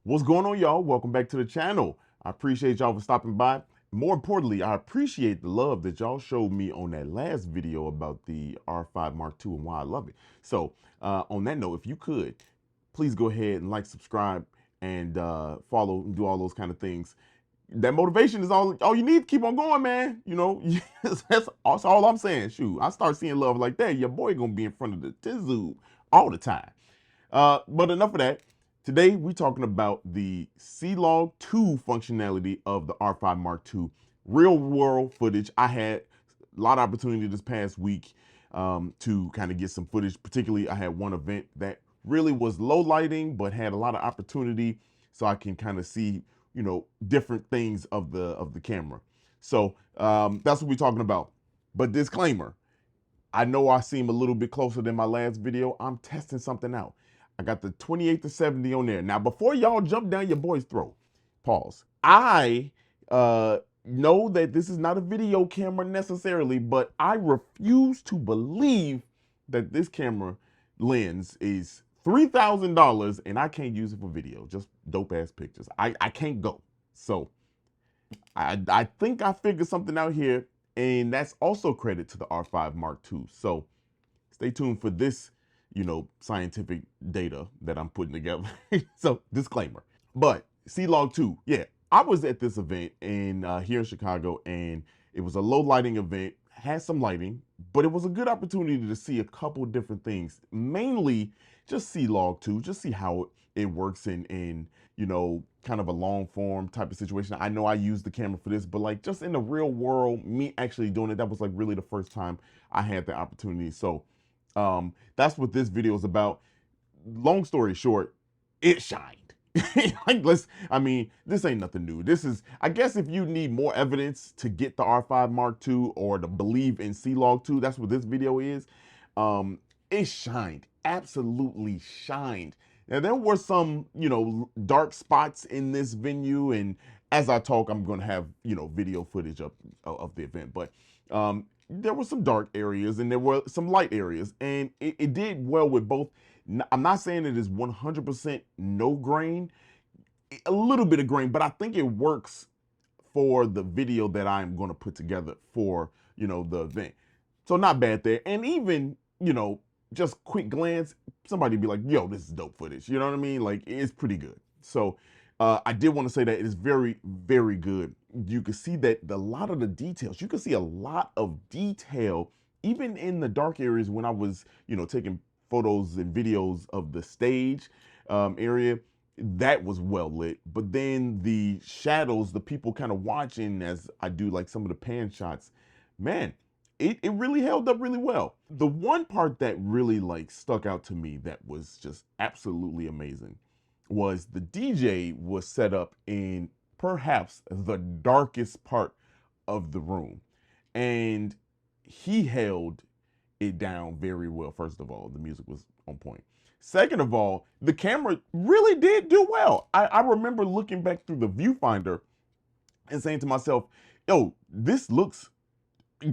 What's going on, y'all? Welcome back to the channel. I appreciate y'all for stopping by. More importantly, I appreciate the love that y'all showed me on that last video about the R5 Mark II and why I love it. So on that note, if you could, please go ahead and like, subscribe, and follow and do all those kind of things. That motivation is all you need to keep on going, man. You know, that's all I'm saying. Shoot, I start seeing love like that, your boy gonna be in front of the Tizoo all the time. But enough of that. Today, we're talking about the CLog2 functionality of the R5 Mark II. Real world footage. I had a lot of opportunity this past week to kind of get some footage. Particularly, I had one event that really was low lighting, but had a lot of opportunity so I can kind of see, you know, different things of the camera. So that's what we're talking about. But disclaimer, I know I seem a little bit closer than my last video. I'm testing something out. I got the 28 to 70 on there. Now, before y'all jump down your boy's throat, pause. I know that this is not a video camera necessarily, but I refuse to believe that this camera lens is $3,000 and I can't use it for video, just dope ass pictures. I can't go. So I think I figured something out here, and that's also credit to the R5 Mark II. So stay tuned for this, you know, scientific data that I'm putting together. So disclaimer. But CLog2, yeah, I was at this event here in Chicago, and it was a low lighting event, had some lighting, but it was a good opportunity to see a couple different things. Mainly just CLog2, just see how it works in you know, kind of a long form type of situation. I know I used the camera for this, but like just in the real world, me actually doing it, that was like really the first time I had the opportunity. So that's what this video is about. Long story short, it shined. I mean, this ain't nothing new. This is, I guess if you need more evidence to get the R5 Mark II or to believe in CLog2, that's what this video is. It shined, absolutely shined. Now there were some, you know, dark spots in this venue, and as I talk, I'm gonna have, you know, video footage of the event. But there were some dark areas and there were some light areas, and it did well with both. I'm not saying it is 100% no grain, a little bit of grain, but I think it works for the video that I'm going to put together for, you know, the event. So not bad there. And even, you know, just quick glance, somebody be like, yo, this is dope footage. You know what I mean? Like, it's pretty good. So I did want to say that it is very, very good. You can see that a lot of the details, you can see a lot of detail, even in the dark areas when I was, you know, taking photos and videos of the stage area. That was well lit. But then the shadows, the people kind of watching as I do like some of the pan shots, man, it really held up really well. The one part that really like stuck out to me that was just absolutely amazing was the DJ was set up in perhaps the darkest part of the room. And he held it down very well. First of all, the music was on point. Second of all, the camera really did do well. I remember looking back through the viewfinder and saying to myself, yo, this looks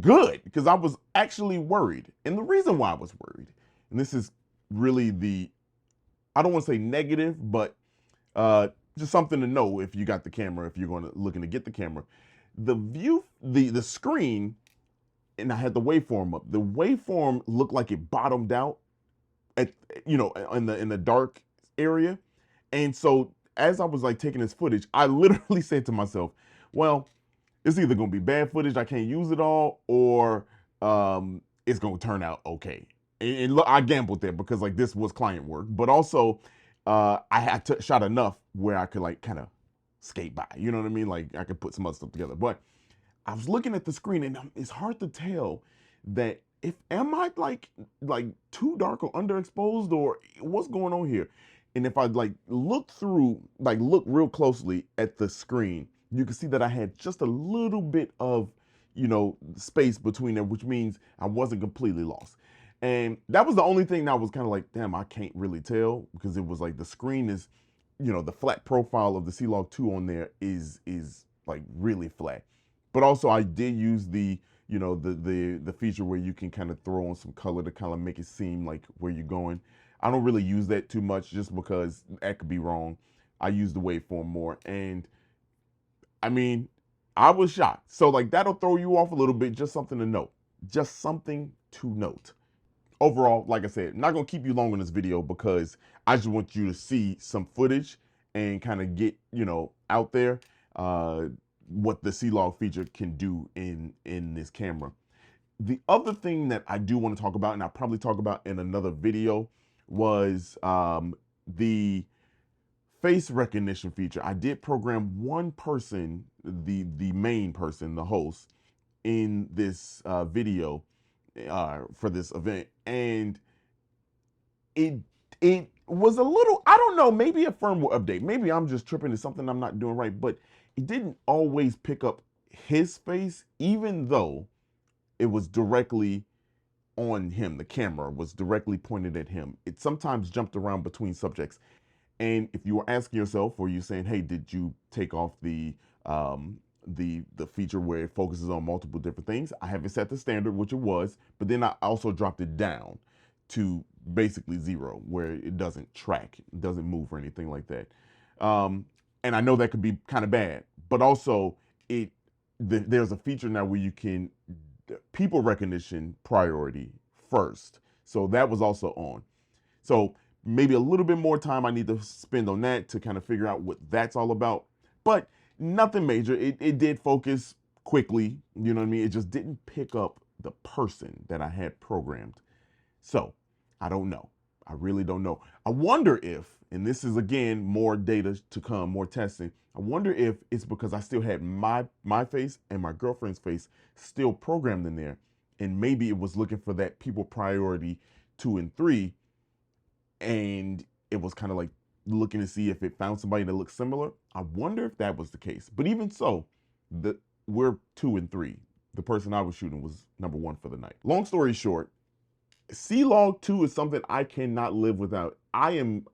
good, because I was actually worried. And the reason why I was worried, and this is really I don't want to say negative, but just something to know if you got the camera, if you're looking to get the camera. The screen, and I had the waveform up. The waveform looked like it bottomed out at, you know, in the dark area. And so as I was like taking this footage, I literally said to myself, well, it's either gonna be bad footage, I can't use it all, or it's gonna turn out okay. And look, I gambled there because like this was client work, but also I had shot enough where I could like kind of skate by. You know what I mean? Like I could put some other stuff together. But I was looking at the screen, and it's hard to tell that if am I like too dark or underexposed, or what's going on here. And if I like look real closely at the screen, you can see that I had just a little bit of, you know, space between them, which means I wasn't completely lost. And that was the only thing that was kind of like, damn, I can't really tell, because it was like the screen is, you know, the flat profile of the CLog2 on there is like really flat. But also I did use the, you know, the feature where you can kind of throw on some color to kind of make it seem like where you're going. I don't really use that too much just because that could be wrong. I use the waveform more. And I mean, I was shocked. So like that'll throw you off a little bit. Just something to note. Just something to note. Overall, like I said, not gonna keep you long on this video because I just want you to see some footage and kind of get, you know, out there what the CLog feature can do in this camera. The other thing that I do want to talk about, and I'll probably talk about in another video, was the face recognition feature. I did program one person, the main person, the host, in this video for this event, and it was a little, I don't know, maybe a firmware update. Maybe I'm just tripping. It's something I'm not doing right, but it didn't always pick up his face, even though it was directly on him. The camera was directly pointed at him. It sometimes jumped around between subjects. And if you were asking yourself, or you saying, hey, did you take off the feature where it focuses on multiple different things? I have it set to standard, which it was, but then I also dropped it down to basically 0, where it doesn't track, it doesn't move or anything like that. And I know that could be kind of bad, but also there's a feature now where you can people recognition priority first. So that was also on. So maybe a little bit more time I need to spend on that to kind of figure out what that's all about. But nothing major. It did focus quickly, you know what I mean? It just didn't pick up the person that I had programmed. So I don't know. I really don't know. I wonder if, and this is again more data to come, more testing. I wonder if it's because I still had my face and my girlfriend's face still programmed in there, and maybe it was looking for that people priority 2 and 3, and it was kind of like looking to see if it found somebody that looked similar. I wonder if that was the case. But even so, we're 2 and 3. The person I was shooting was number 1 for the night. Long story short, CLog2 is something I cannot live without. I am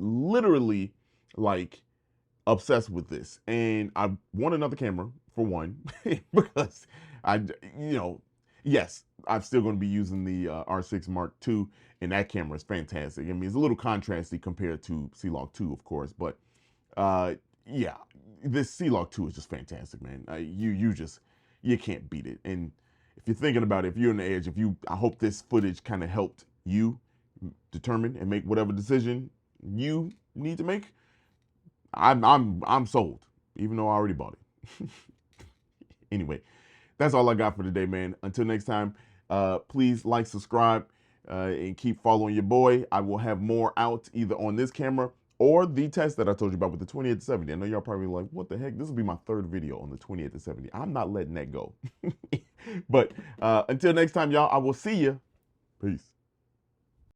literally like obsessed with this, and I want another camera for one because yes, I'm still going to be using the R6 Mark II, and that camera is fantastic. I mean, it's a little contrasty compared to CLog2, of course, but yeah, this CLog2 is just fantastic, man. You can't beat it. And if you're thinking about it, if you're on the edge, I hope this footage kind of helped you determine and make whatever decision you need to make. I'm sold, even though I already bought it. Anyway, that's all I got for today, man. Until next time, please like, subscribe, and keep following your boy. I will have more out either on this camera or the test that I told you about with the 28-70. I know y'all probably like, what the heck? This will be my 3rd video on the 28-70. I'm not letting that go. But until next time, y'all, I will see you. Peace.